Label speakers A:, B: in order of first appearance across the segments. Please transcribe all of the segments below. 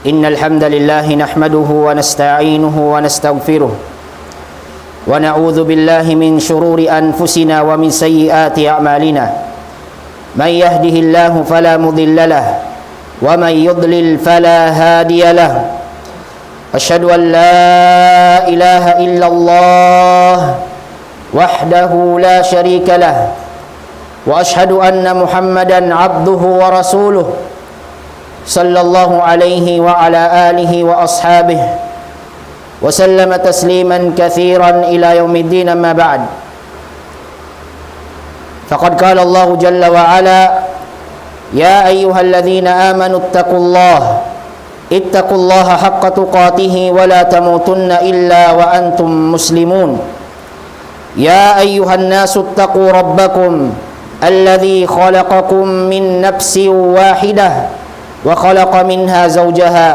A: إن الحمد لله نحمده ونستعينه ونستغفره ونعوذ بالله من شرور أنفسنا ومن سيئات أعمالنا من يهده الله فلا مضل له ومن يضلل فلا هادي له أشهد أن لا إله إلا الله وحده لا شريك له وأشهد أن محمدًا عبده ورسوله صلى الله عليه وعلى آله وأصحابه وسلم تسليمًا كثيرًا إلى يوم الدين. أما بعد، فقد قال الله جل وعلا: يا أيها الذين آمنوا اتقوا الله حق تقاته ولا تموتن إلا وأنتم مسلمون. يا أيها الناس اتقوا ربكم الذي خلقكم من نفس واحدة وخلق منها زوجها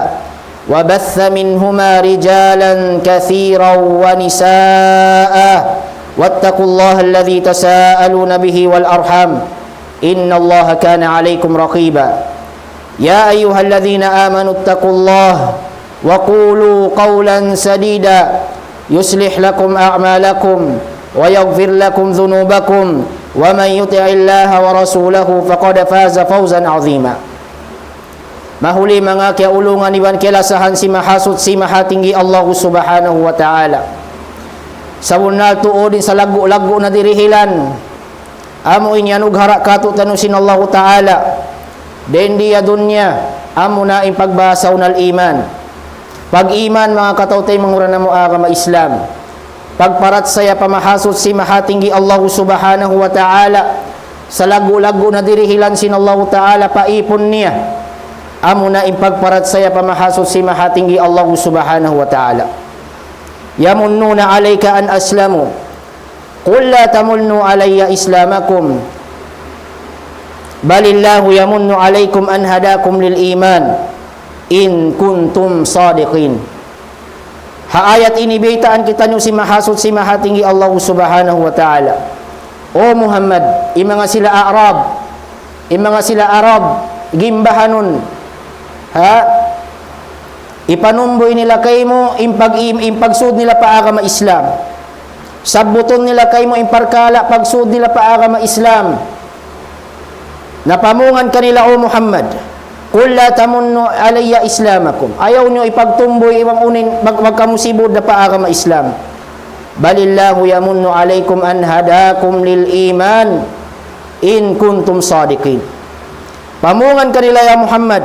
A: وبث منهما رجالا كثيرا ونساء واتقوا الله الذي تساءلون به والأرحام إن الله كان عليكم رقيبا. يا أيها الذين آمنوا اتقوا الله وقولوا قولا سديدا يصلح لكم أعمالكم ويغفر لكم ذنوبكم ومن يطع الله ورسوله فقد فاز فوزا عظيما. Mahuli mga kiaulungan iban kilasahan si mahasot si mahatinggi Allah subhanahu wa ta'ala. Sa bunal tuodin sa lagu-lagu na dirihilan. Amo inyanug harak kato tanusin Allah ta'ala. Den dia dunya amo na impagbasaw nal iman. Pag iman mga katawtay mangura na mo agama Islam. Pagparat saya pamahasot si mahatinggi Allah subhanahu wa ta'ala. Sa lagu-lagu na dirihilan sin Allah ta'ala paipon niya. Amo na impagparat saya pamahasot si mahatinggi Allah subhanahu wa ta'ala. Yamunnuna alayka an aslamu. Qul la tamunnu alayya islamakum. Balillahu yamunnu alaykum an hadakum lil iman. In kuntum sadiqin. Haayat ini beitaan kita nyo si mahasot si mahatinggi Allah subhanahu wa ta'ala. O Muhammad, imanga sila Arab, gimbahanon. Ipanumboy nila kay mo impagsud nila paagama Islam. Sabuton nila kay mo imparkala pagsud nila paagama Islam. Napamungan kanila o Muhammad. Qul la tamunnu alayya islamakum. Ayaw nyo ipagtumboy ibang unin magkamusibod na paagama Islam. Balillahu yamunnu alaykum an hadakum lil iman in kuntum sadiqin. Pamungan kanila ya Muhammad.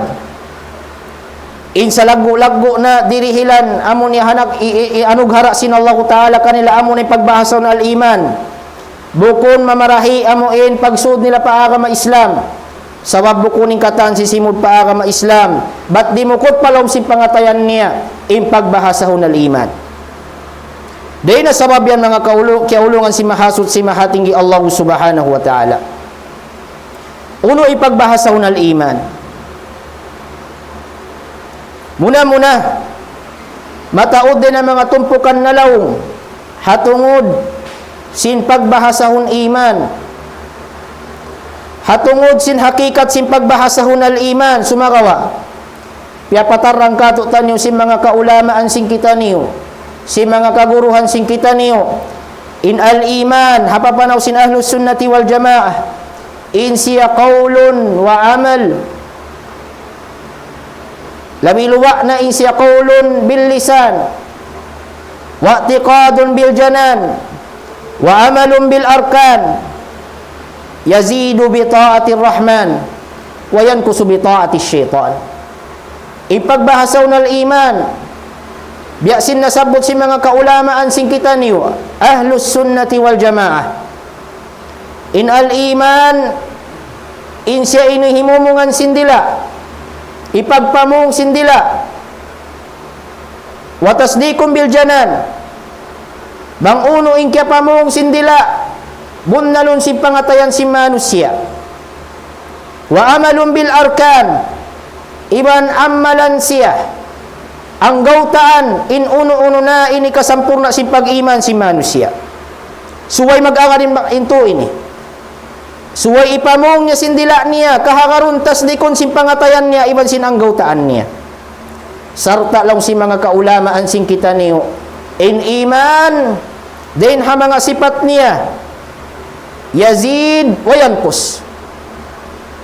A: In sa lagu-lagu na dirihilan amo ni hanak anughara sin Allah ta'ala kanila amo ni pagbahasaw na al-iman. Bukon mamarahi amo in pagsud nila paagama Islam. Sabab bukuning katan si simud paagama Islam. Bat di mukot palom si pangatayan niya in pagbahasahon al-iman. Day na sabab yan mga kiaulungan si mahasud si mahatinggi Allah subhanahu wa ta'ala. Uno ipagbahasahon al-iman. Muna-muna, mataod din ang mga tumpukan na laong, hatungod, sin pagbahasahon iman. Hatungod sin hakikat sin pagbahasahon al-iman, sumagawa. Piapatarang kato tanyo sin mga kaulamaan sin kita niyo, sin mga kaguruhan sin kita niyo. In al-iman, hapapanaw sin ahlus sunnati wal jamaah, in siya qawlun wa amal. Labi luwa na in siya qawlun bil lisan wa i'tiqadun bil janan wa amalun bil arkan yazidu bi ta'atir rahman wa yankusu bi ta'atis syaitan. Ipagbahasaw nal iman biyasin nasabot si mga kaulamaan sing kita niyo ahlus sunnati wal jamaah. In al iman in siya inihimumungan sindila ipagpamong sindila wa tasdikum bil janan bang uno in kya pamong sindila bunnalun si pangatayan si manusia wa amalun bil arkan iban amalan siya ang gautaan in uno-uno na ini kasampurna si pag-iman si manusia suway mag-angarin into ini. Suway ipamong niya sindila niya, kahakarun tasdikon sin pangatayan niya, iban sin anggautaan niya. Sarta lang si mga kaulamaan sin kita niyo. In iman, din ha mga sipat niya, yazid wa yankus.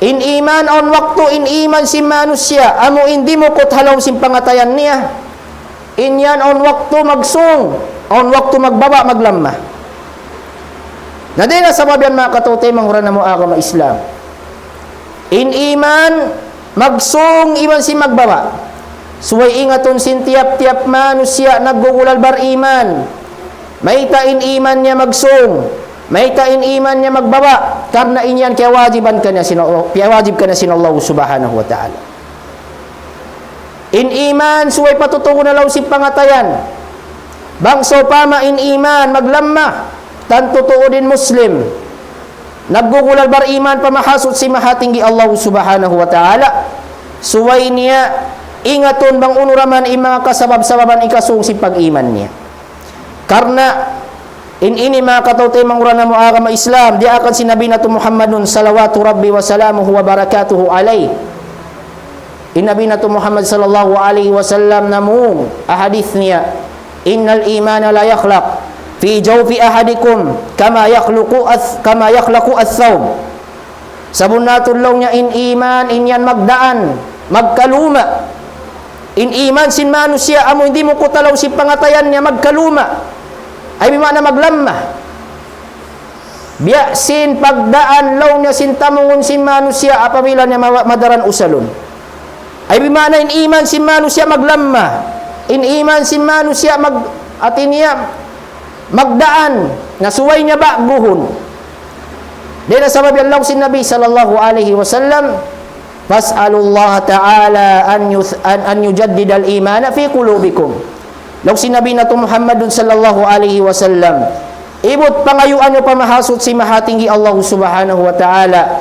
A: In iman on waktu in iman si manusya, amo hindi mo kot halaw sin pangatayan niya. In yan on waktu magsung, on waktu magbaba maglamma. Na din na sababian mga katutay manghura na mo agama Islam. In iman, magsung iban si magbaba. Suway ingaton sin tiap-tiap manusia naggugulal bar iman. May tain iman niya magsung. May tain iman niya magbaba. Karena inyan kaya wajib ka na sin Allah subhanahu wa ta'ala. In iman, suway patutungo na law si pangatayan. Bangso pama in iman, maglamma. Tanto tuodin Muslim naggugulal bar iman pamahasot si mahatinggi Allah subhanahu wa ta'ala suway niya ingaton bang unuraman i mga kasabab-sababan ikasung si pag-iman niya karena in ini mga katawtay manguran na mo agama Islam di akan sinabi na to Muhammadun salawatu rabbi wa salamuhu wa barakatuhu alay in Nabi na Muhammad sallallahu alaihi wasallam namum ahadith niya, innal imana la yakhlaq fi jawfi ahadikum kama yakhlaqu ath-thawb. Sabon natulaw niya in iman inyan magdaan magkaluma. In iman sin manusia amo hindi mo kutalaw si pangatayan niya magkaluma. Ay bimana maglamma. Biya sin pagdaan law niya sin tamungon sin manusia apabila niya madaran usalon. Ay bimana in iman sin manusia maglamma. In iman sin manusia atiniya magdaan nasuway niya baguhon. Dahil sabab yan law sin Nabi sallallahu alaihi wasallam, fas'alullah ta'ala an yujaddid al-imana fi qulubikum. Law sin Nabi na Muhammadun sallallahu alaihi wasallam, ibot pangayuan nyo pamahasot si mahatinggi Allah subhanahu wa ta'ala.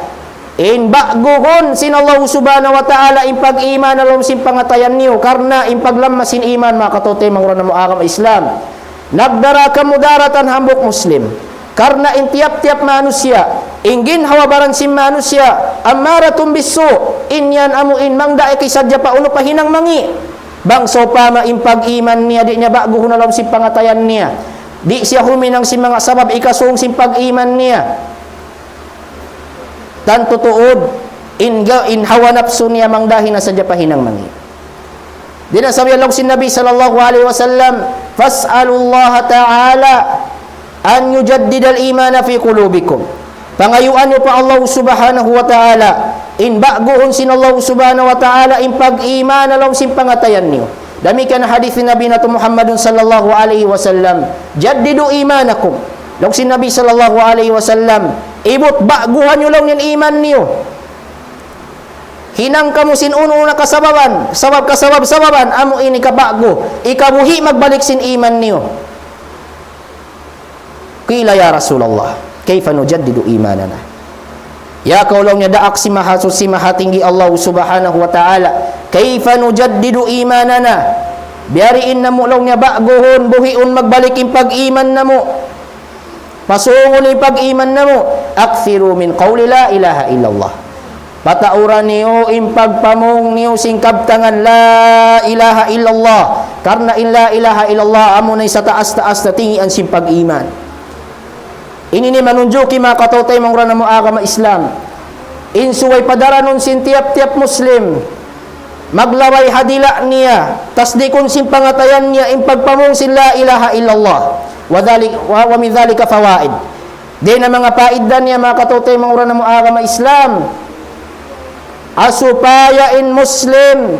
A: In baguhon sin Allah subhanahu wa ta'ala in pag-iman alom sin pangatayan niyo karna in paglamma sin iman makatote manguran na muagam Islam. Nagdara ka mudaratan hambok Muslim. Karena in tiap-tiap manusia ingin hawabaran si manusia amaratun bisu inyan amuin mangda ikisadya pa uno pahinang mangi bang sopa maimpag iman niya di niya bago hunalom si pangatayan niya di siya huminang si mga sabab ikasung si pag iman niya tan tutuod in hawa nafsu niya mangdahin na sadya pahinang mangi. Di na sabi Allah si Nabi sallallahu alaihi wasallam, fas'alullaha ta'ala an yujaddid al-imana fi qulubikum. Pangayuan niyo pa Allah subhanahu wa ta'ala in baguhon sin Allah subhanahu wa ta'ala in pag-iman alaw sin pangatayan niyo. Damikan hadith ni Nabi nato Muhammadun sallallahu alaihi wasallam, jaddidu imanakum. Law sin Nabi sallallahu alaihi wasallam, ibot baguhan niyo lang yan iman niyo. Hinang kamo sin uno na kasababan, sababan amo ini kabago, ikabuhi magbalik sin iman niyo. Qila ya Rasulullah, kaifa nujaddidu imanana? Ya kaulaw niya daak si mahasud si mahatinggi Allah subhanahu wa ta'ala, kaifa nujaddidu imanana? Biariin na mo law niya baguhon, buhiun magbalik in pag-iman na mo. Pasungon in pag-iman na mo. Akthiru min qawli la ilaha illallah. Patauran niyo in pagpamong niyo singkabtangan la ilaha illallah. Karna in la ilaha illallah amo na sa taas-taas na tingian sin pag-iman. Ini ni manunjuki mga katotay mga na mo agama Islam. Insuway padaranon sin tiap-tiap Muslim. Maglaway hadila niya. Tasdikon sin pangatayan niya in pagpamong sin la ilaha illallah. Wa min dhalika fawaid. Di na mga paiddan niya mga katotay mga na mo agama Islam. Asupaya in Muslim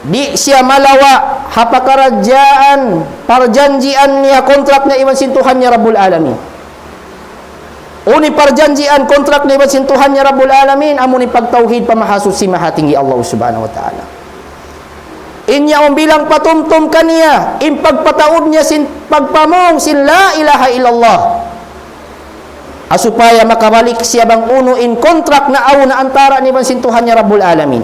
A: di siya malawa hapakaradyaan parjanjian niya kontrak na iwan sin Tuhan niya Rabbul Alamin. Uni parjanjian kontrak na iwan sin Tuhan niya Rabbul Alamin amo ni pagtauhid pamahasud si mahatinggi Allah subhanahu wa ta'ala. Inya bilang patumtum kaniya in pagpataod niya sin pagpamong sin la ilaha illallah. Asupaya makabalik siya bang uno in kontrak na aw na antara ni iwan sin Tuhan niya Rabbul Alamin.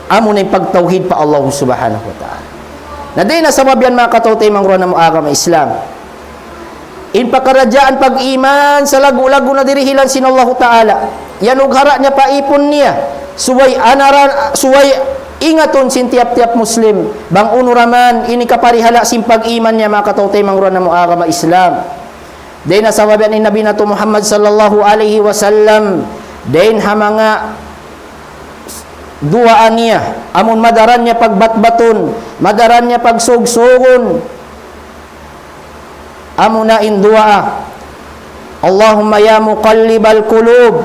A: Amo ni pagtauhid pa Allah subhanahu wa ta'ala. Na di na sabab yan mga katotay mangro na muagama Islam. In pakaradyaan pag-iman sa lagu-lagu na dirihilan sin Allah Ta'ala. Yan ughara niya paipon niya. Suway ingaton sin tiap-tiap Muslim. Bang unuraman, ini kaparihala sin pag-iman niya mga katotay mangruan na muagama Islam. Dahil nasawabian ni Nabi nato Muhammad sallallahu alaihi wasallam. Dahil mga duaan niya. Amon madaran niya pagbatbaton. Madaran niya pagsugsugon. Amuna in du'a, Allahumma ya muqallibal qulub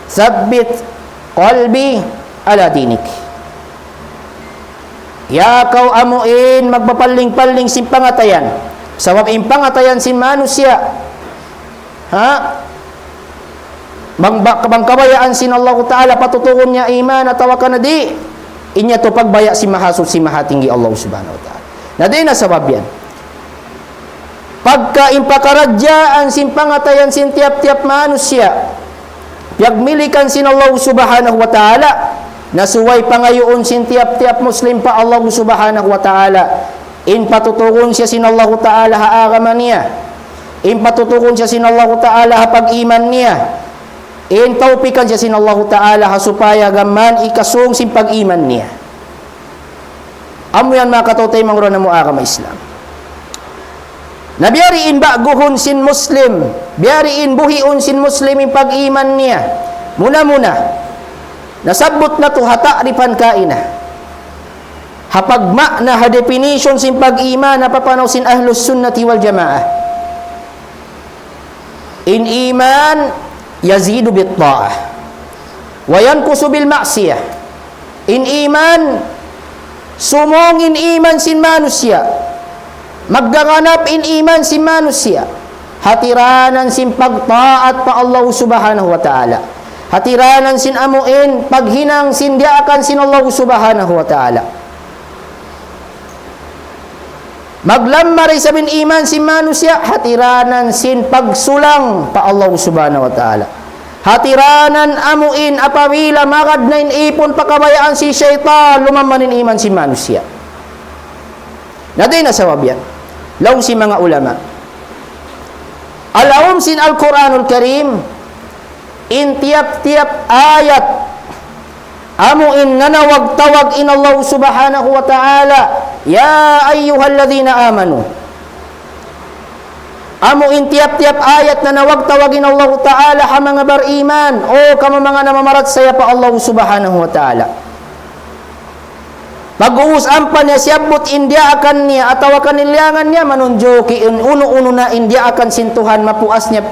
A: thabbit qalbi ala dinik. Ya kau amuin magpapaling-paling sin pangatayan sabab in pangatayan sin manusia bang kabayaan sin Allah Ta'ala patutugon niya iman at tawakan na di inya to pagbaya si mahasud si mahatinggi Allah subhanahu wa ta'ala. Na di na sabab yan pagka impakaradyaan sin pangatayan sin tiap-tiap manusia piyagmilikan sin Allah subhanahu wa ta'ala nasuway pangayoon sin tiap-tiap Muslim pa Allah subhanahu wa ta'ala in patutugon siya sin Allah ta'ala haagaman niya in patutugon siya sin Allah ta'ala hapag-iman niya tawpikan siya sin Allah Ta'ala hasupaya gaman ikasong sin pag-iman niya. Amo yan mga katotay mangro na muakam Islam. Na biyariin baguhon sin Muslim, biyariin buhion sin Muslim yung pag-iman niya. Muna-muna, nasabot na to hata ripan kaina. Hapagma na ha definition sin pag-iman na papanaw sin ahlus sunnati wal jamaah. In iman yazidu bit ta'ah wa yanqusu bil ma'siyah. In iman sumongin iman sin manusia, magganganap in iman sin manusia, hatiranan sin pagtaat pa Allah subhanahu wa ta'ala, hatiranan sin amuin paghinang sin diakan sin Allah subhanahu wa ta'ala, maglammari sa bin iman sin manusia, hatiranan sin pagsulang pa Allah subhanahu wa ta'ala, hatiranan amuin apabila magad na inipon pakabayaan si syaitan lumamanin iman si manusia. Natin nasawab yan. Law si mga ulama. Alawam sin Al-Quranul Karim in tiap-tiap ayat amuin nanawag-tawag in Allah subhanahu wa ta'ala ya ayyuhalladzina amanu. Amo in tiap-tiap ayat na nawag-tawagin Allah Ta'ala ha mga bariman o kamo mga namamarat saya pa Allah subhanahu wa ta'ala. Pag-uusam pa niya siyabot india akan niya at awakan niliangan niya manunjoki uno-uno na india akan sintuhan mapuas niya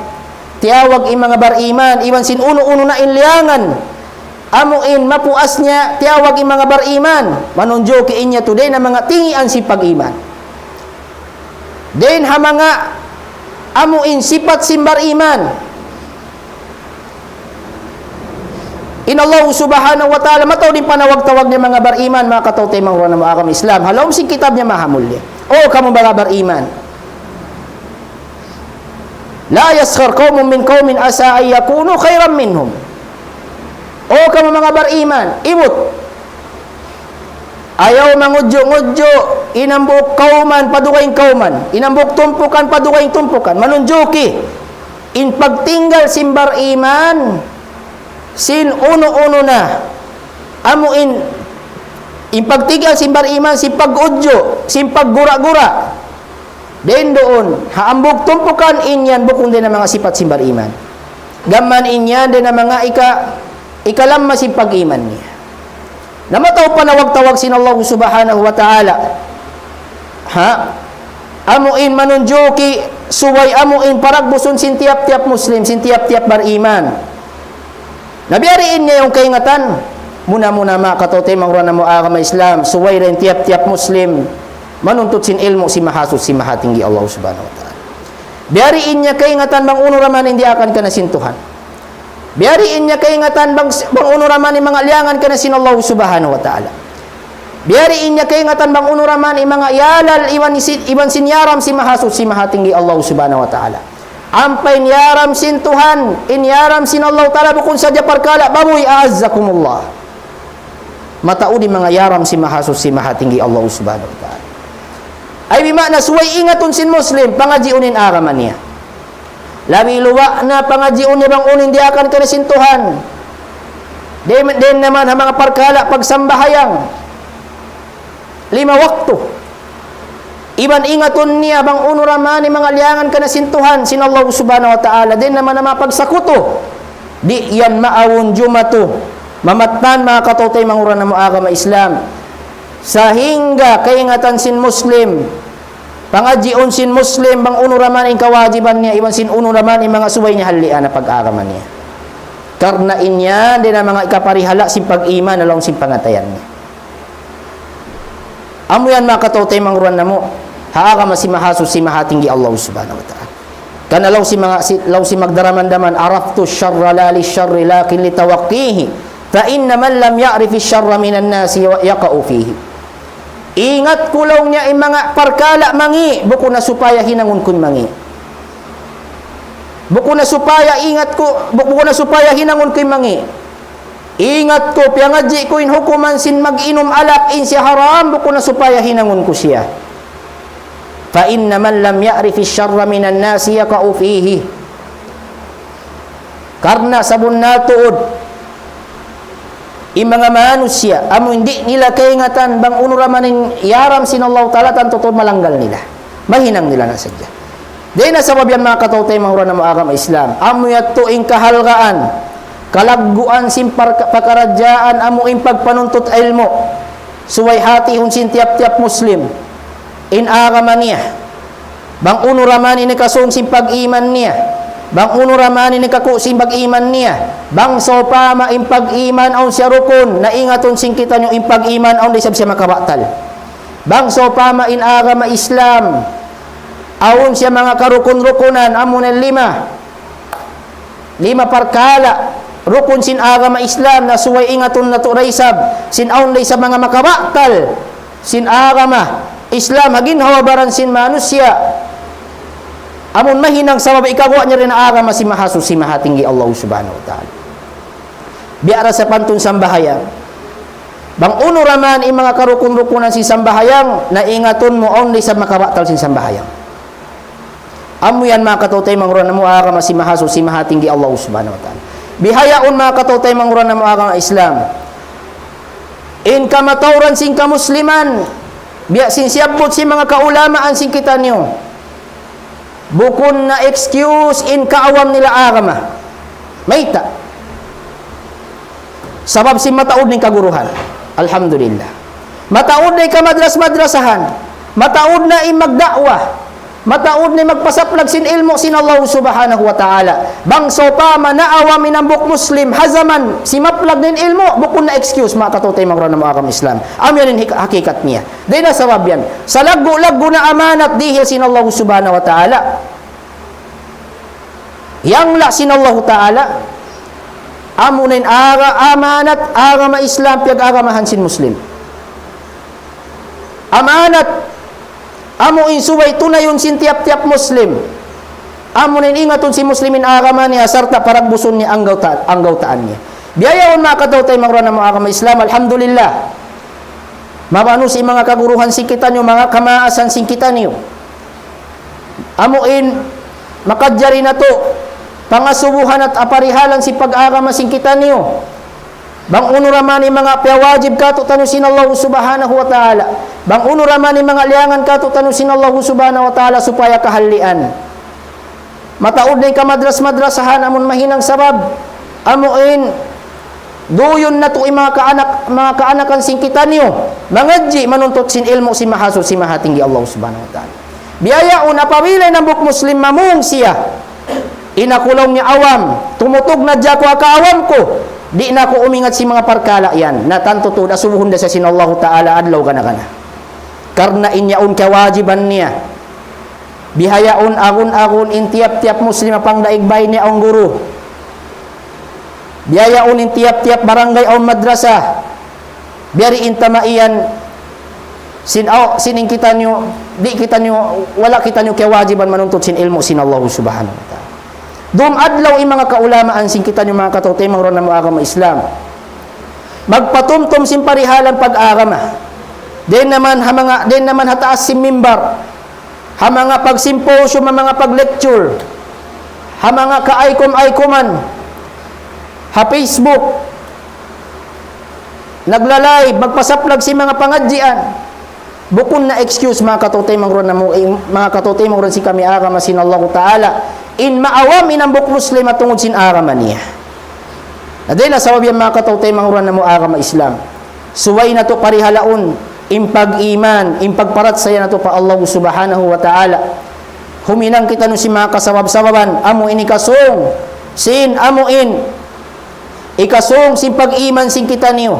A: tiawag in mga bariman iwan sin uno-uno na inliangan amo in mapuas niya tiawag in mga bariman manunjoki inya today na mga tingian si pag-iman. Then ha mga amuin sifat simbar iman in Allah subhanahu wa ta'ala mataw din panawag-tawag niya mga bariman mga katawtay mga na maakam Islam halaw si kitab niya mahamulya o kamo mga bariman la yaskhar qawmun min qawmin asa ay yakunu khairan minhum o kamo mga bariman imot ayaw mangudyo-ngudyo inambuk kauman padukaing kauman inambuk tumpukan padukaing tumpukan manunjuki in pagtinggal simbar iman sin uno-uno na amuin in pagtinggal simbar iman si pag-udyo sin paggura-gura den doon haambuk tumpukan inyan bukong din ang mga sifat simbar iman gaman inyan din ang mga ikalamma si pag-iman niya. Namataw panawag-tawag sin Allah subhanahu wa ta'ala amuin manunjuki suway amuin paragbuson sin tiap-tiap Muslim sin tiap-tiap bariman nabiyariin niya yung kaingatan muna-muna mga katotay mga na muakam Islam suway rin tiap-tiap Muslim manuntut sin ilmu si mahasud si mahatinggi Allah subhanahu wa ta'ala biyariin niya kaingatan bang uno raman hindi akan ka nasintuhan biyariin niya kaingatan bang unuraman mga liangan ka na sin Allah subhanahu wa ta'ala biyariin niya kaingatan bang unuraman mga yalal iwan sinyaram si mahasud si mahatinggi Allah subhanahu wa ta'ala ampay niyaram sin Tuhan inyaram sin Allah ta'ala bukun saja parkala baboy a'azzakumullah mataudi mga yaram si mahasud si mahatinggi Allah subhanahu wa ta'ala ay bimakna suway ingatun sin Muslim pangajiunin araman niya labi luwa na pangajiun niya bang unin di akan kanasintuhan din naman ang mga parkala pagsambahayang 5 waktu iban ingatun niya bang unuraman ni mga liangan kanasintuhan sin Allah subhanahu wa ta'ala din naman ang mga pagsakuto di yan maawon jumatu mamatan mga katotay mangura na muagama Islam sa hingga kaingatan sin Muslim pangajion sin Muslim bang unuraman ang kawajiban niya iwan sin unuraman ang mga subay niya halian na pag-araman niya karna inya din ang mga ikaparihala sin pag-iman along sin pangatayan niya amo yan mga katotay mangruan na mo haaka masimahasud si mahatinggi Allah subhanahu wa ta'ala kana law si magdaraman-daman araftu syarra la li syarri lakin li tawaqqihi fa inna man lam ya'rif syarra minan nasi yaqa'u fihi ingat kulaw niya ay mga parkala mangi buko na supaya hinangon kun mangi buko na supaya hinangon kun mangi ingat ko piangaji ko in hukuman sin mag-inom alak in siya haram buko na supaya hinangon ko siya fa inna man lam ya'rif syarra minan nasi yaqa'u fihi karna sabon natuod mga manusia amo hindi nila kaingatan bang unuramanin yaram sinallahu ta'ala tan tutod malanggal nila mahinang nila na sadya di na sabab yan mga katutay mga na maagam Islam amo yato ing kahalgaan kalagguan simpar pakaradyaan amo ing pagpanuntot ilmo suway hati hun sin tiap-tiap muslim in agaman niya bang unuraman ini kasong simpag iman niya bang unuraman ini kaku simpag iman niya bang sopa maimpag iman aun siya rukun na ingaton singkitan yung impag iman aun di sab siya makabatal bang sopa main agama Islam aun siya mga karukun-rukunan amo na lima parkala rukun sin agama Islam na suway ingaton na to raysab sin aun day sa mga makabatal sin agama Islam hagin hawabaran sin manusia amon mahinang sabab ikagawa niya rin na agama si mahaso si mahatinggi Allah subhanahu wa ta'ala biara sa pantun sambahayang bang uno raman yung mga karukun-rukunan si sambahayang na ingaton mo only sa makabatal sin sambahayang amo yan mga katutay mangruan na mo agama si mahaso si mahatinggi Allah subhanahu wa ta'ala bihayaon mga katutay mangruan na mo agama Islam in kamatauran sin kamusliman biya sin siyabot si mga kaulamaan sin kita niyo bukon na excuse in kaawam nila agama mayta sabab si mataod ning kaguruhan alhamdulillah mataod na kamadras-madrasahan mataod na magdakwa mataod na magpasaplag sin ilmo sin Allah subhanahu wa ta'ala bang sopa manaawa minambok muslim hazaman si maplag nin ilmo bukon na excuse mga katutay mga na mga Islam yan hakikat niya di na sabab yan sa lagu-lagu na amanat dihil sin Allah subhanahu wa ta'ala yang la sin Allah ta'ala amunin amanat agama Islam piag agamahan sin muslim amanat amo insuway tunayon sin tiap-tiap muslim amo nin ingaton si muslimin agama niya sarta paragbuson niya ang gawtaan niya biyayaon mga katutay mga na mga agama Islam alhamdulillah mabano si mga kaguruhan si kita niyo mga kamaasan si kita niyo amuin makadyari na to pangasubuhan at aparihalan si pag-agama si kita niyo bang unuraman ni mga piyawajib kato tanu sin Allah subhanahu wa ta'ala bang unuraman ni mga liangan kato tanu sin Allah subhanahu wa ta'ala supaya kahalian mataod na kamadras-madrasahan amon mahinang sabab amuin duyon na to mga kaanakan sin kita niyo mangadji manuntot sin ilmo si mahaso si mahatinggi Allah subhanahu wa ta'ala biyayaon apawilay ng buk muslim mamung siya inakulong niya awam tumutog na dya ko akaawam ko di na ko umingat si mga parkala yan na tanto to na sumuhon da sa sinallahu ta'ala adlaw kana karna inyaon kawajiban niya bihayaon agun in tiap-tiap muslim pang daigbay niya ang guru bihayaon in tiap-tiap barangay ang madrasa biyari intamaiyan sining kita nyo di kita nyo wala kita nyo kawajiban manuntut sin ilmo sinallahu subhanahu wa ta'ala dum adlaw yung mga kaulamaan sin kita yung mga katutay mga ron na mga agama Islam magpatumtum sin parihalan pag-agama din naman hataas sin mimbar ha mga pagsimposyo mga pag-lecture ha mga ka-icom-icoman ha Facebook naglalay magpasaplag si mga pangadjian bukon na excuse mga katutay mga ron na mga katutay mga ron si kami agama sinallahu ta'ala in maawam inambok muslim at tungod sin agama niya na dahil nasawab yan mga katutay mga ron na mo agama Islam suway na to parihalaon impag iman impagparat saya na to pa Allah subhanahu wa ta'ala huminang kita no si mga kasabab-sababan amo inikasong sin amo in ikasong sin pag-iman sin kita niyo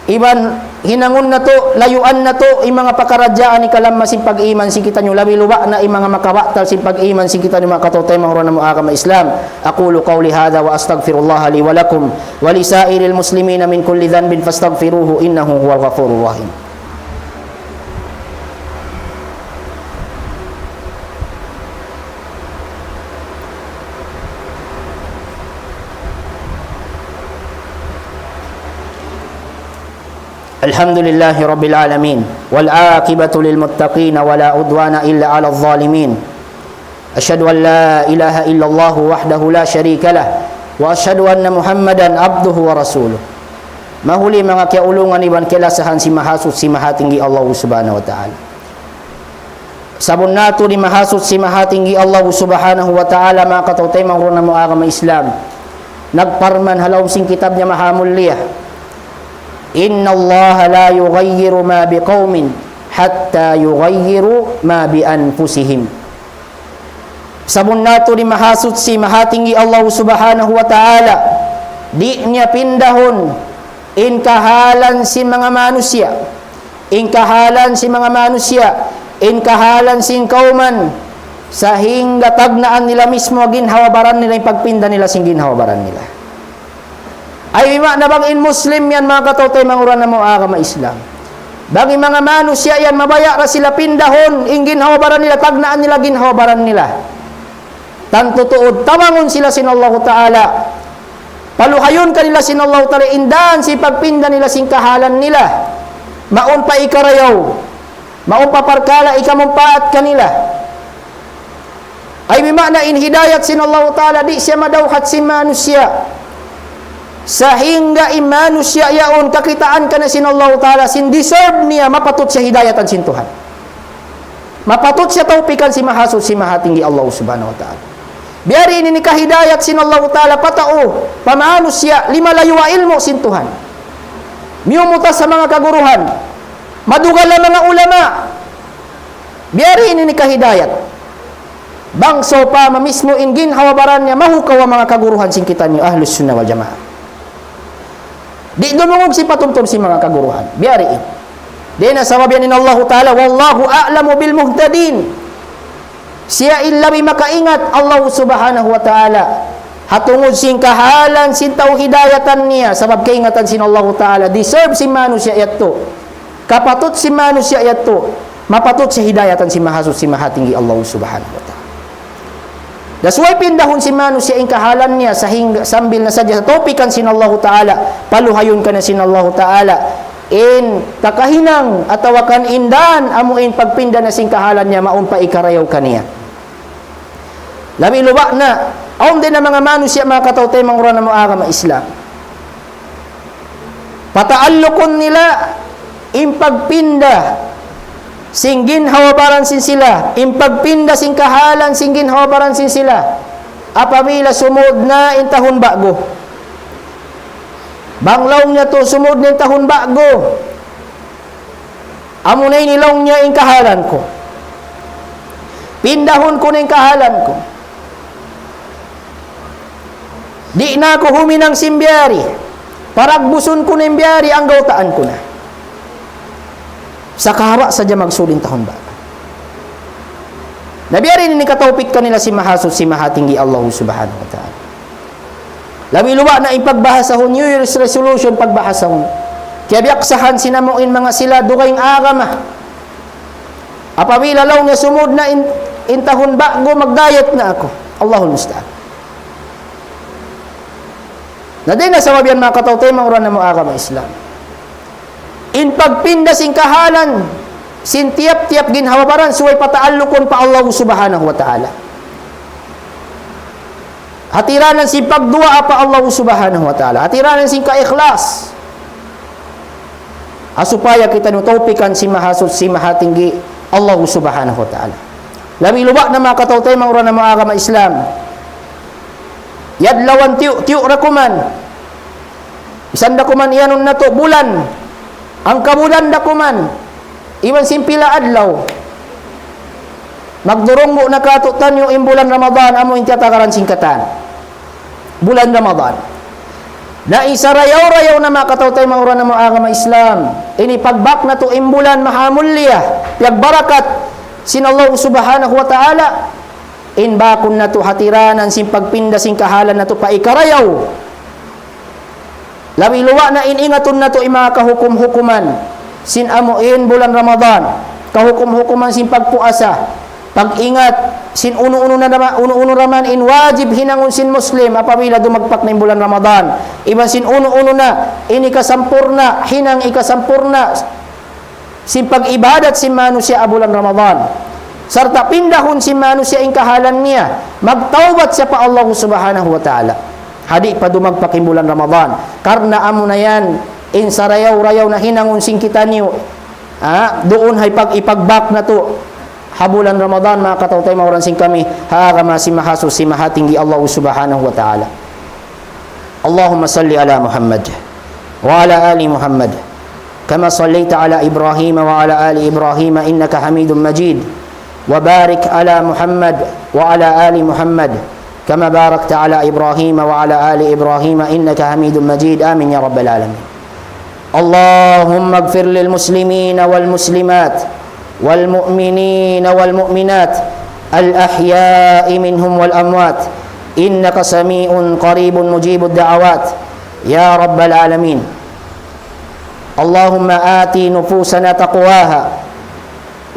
A: iban hinangon na to layuan na to yung mga pakaradyaan ni kalamma sin pag-iman sin kita nyo labi luwa na yung mga makabatal sin pag-iman sin kita nyo mga katutay mga ron na mga agama Islam aqulu qawli hadha wa astaghfirullah li wa lakum wa li sairil muslimina min kulli dhanbin fastaghfiruhu innahu huwal ghafurur rahim الحمد لله رب العالمين والعاقبة للمتقين ولا عدوان إلا على الظالمين Asyhadu an la ilaha illallah wahdahu la syarika lah wa asyhadu anna Muhammadan abduhu wa rasuluh. Mahuli mga kiaulungan iban kilasahan si mahasud si mahatinggi Allah subhanahu wa ta'ala. Sabon nato ni mahasud si mahatinggi Allah subhanahu wa ta'ala mga katautay mga mo agama Islam. Nagparman halawm sing kitab niya mahamuliyah. Inna Allah la yughayyiru ma biqaumin hatta yughayyiru ma bi anfusihim. Sabon nato ni mahasud si mahatinggi Allah subhanahu wa ta'ala, di niya pindahon in kahalan si mga manusia, in kahalan si mga manusia, in kahalan sing kauman, sahingga tagnaan nila mismo ginhawabaran nila yung pagpinda nila sing ginhawabaran nila. Ay na bang in Muslim yan mga katautay mga uran na mo agama Islam. Bagi mga manusia yan mabaya ra sila pindahon in ginhawabaran nila, tagnaan nila ginhawabaran nila. Tanto tuod tawangon sila sin Allah Ta'ala, paluhayon kanila sin Allah Ta'ala, indan si pagpinda nila sing kahalan nila, maon pa ikarayaw, maon pa parkala ikamumpaat kanila. Ay bimakna in hidayat sin Allah Ta'ala, di siya madawhat sin manusia, sahingga in manusia yaon kakitaan ka na sin Allah Ta'ala, sin deserve niya mapatot siya hidayatan sin Tuhan, mapatot siya taupikan si mahasud si mahatinggi Allah subhanahu wa ta'ala. Biari ini kahidayat sin Allah Ta'ala patao pamanos siya limalayo wa ilmo sin Tuhan, miumuta sa mga kaguruhan, madugal na mga ulama. Biari ini kahidayat bangso pa mamismo in ginhawabaran niya mahukaw ang mga kaguruhan sin kita niyo ahlus sunnah wal jamaah. Di dumungog si patumtum si mga kaguruhan. Biari ini di na sababian ni Allah Ta'ala, wallahu a'lamu bil muhtadin. Siya ilabi makaingat Allah subhanahu wa ta'ala hatungod sing kahalan sin tao hidayatan niya, sabab kaingatan sin Allah Ta'ala deserve si manusia yato, kapatot si manusia yato, mapatot si hidayatan si mahasud si mahatinggi Allah subhanahu wa ta'ala. Dasway pindahon si manusia in kahalan niya sahingga sambil na sadya sa topikan sin Allah Ta'ala, paluhayon ka na sin Allah Ta'ala in kakahinang atawakan indan amuin pagpinda na sing kahalan niya, maun pa ikarayaw kaniya. Labi luba na aun din na mga manusia mga katautay mga uran na mo agama Islam, pataallukon nila in pagpinda sing ginhawabaran sin sila, in pagpinda sing kahalan sing ginhawabaran sin sila, apabila sumud na in tahon bago, banglaw niya to sumud na in tahon bago, amunay nilaw niya in kahalan ko, pindahon ko na in kahalan ko, di na ako huminang simbiyari, paragbuson ko na imbiyari ang gautaan ko na, sa kahara sadya magsulin tahon ba. Nabiyari ni katopik kanila si mahasud si mahatinggi Allah subhanahu wa ta'ala. Labi luwa na ipagbahasahon, New Year's resolution pagbahasahon, kaya biyaksahan sinamuin mga sila dugaing agama, apabila law niya sumud na in tahon bago magdayat na ako, Allahul musta'an. Na din na sababian mga katautay mga uran na mo agama Islam, in pagpinda sing kahalan sin tiap-tiap ginhawabaran suway pataallukon pa Allah subhanahu wa ta'ala, hatiranan si pagdua pa Allah subhanahu wa ta'ala, hatiranan si ka-ikhlas, asupaya kita nutopikan si mahasud si mahatinggi Allah subhanahu wa ta'ala. Labi luba na mga katautay mga uran na mga agama Islam, yadlawan tiyo rakuman, isan dakuman iyanon na to bulan, ang kabulan dakuman iwan simpila adlaw, magdurong mo na katutan yung imbulan Ramadan amo intiyatakaran singkatan bulan Ramadan, na isarayaw-rayaw na mga katautay mga uran na mga agama Islam, ini pagbak na to imbulan mahamulya piagbarakat sin Allah subhanahu wa ta'ala, in bakon na to hatiranan sin pagpinda sin kahalan na to paikarayaw, labi luwa na iningaton na to mga kahukum-hukuman sin amuin bulan Ramadan, kahukum-hukuman sin pagpuasa, pag-ingat sin uno-uno raman in wajib hinangon sin Muslim apabila dumagpak na bulan Ramadan, iban sin uno-uno na in ikasampurna hinang ikasampurna sin pag-ibadat sin manusia bulan Ramadan, Sarta pindahon si manusia ing kahalan niya. Magtawbat siya pa Allah subhanahu wa ta'ala. Hadi pa dumagpaking bulan Ramadan. Karna amo na yan, in sarayaw-rayaw na hinangon sing kita niyo. Doon hay pag-ipagbak na to. Habulan Ramadan, mga katautay mauran sing kami. Haagama si mahaso si mahatinggi Allah subhanahu wa ta'ala. Allahumma salli ala Muhammad wa ala ali Muhammad. Kama sallaita ala Ibrahim wa ala ali Ibrahim innaka Hamidum Majid. وبارك على محمد وعلى آل محمد كما باركت على إبراهيم وعلى آل إبراهيم إنك حميد مجيد آمين يا رب العالمين. اللهم اغفر للمسلمين والمسلمات والمؤمنين والمؤمنات الأحياء منهم والأموات إنك سميع قريب مجيب الدعوات يا رب العالمين. اللهم آت نفوسنا تقواها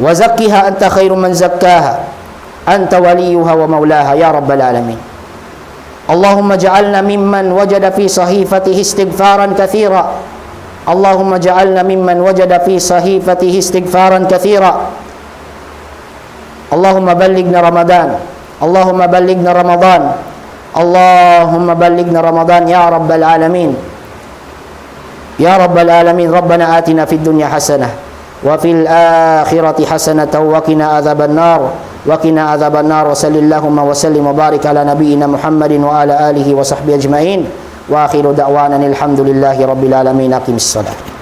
A: وزكها أنت خير من زكاها أنت وليها ومولاها يا رب العالمين. اللهم اجعلنا ممن وجد في صحيفته استغفارا كثيرا. اللهم اجعلنا ممن وجد في صحيفته استغفارا كثيرا. اللهم بلغنا رمضان. اللهم بلغنا رمضان. اللهم بلغنا رمضان يا رب العالمين. يا رب العالمين. ربنا آتنا في الدنيا حسنة وفي الآخرة حسنة وقنا عذاب النار وقنا عذاب النار. وصل اللهم وسلم وبارك على نبينا محمد وعلى آله وصحبه أجمعين وآخر دعوانا الحمد لله رب العالمين. أقم الصلاة.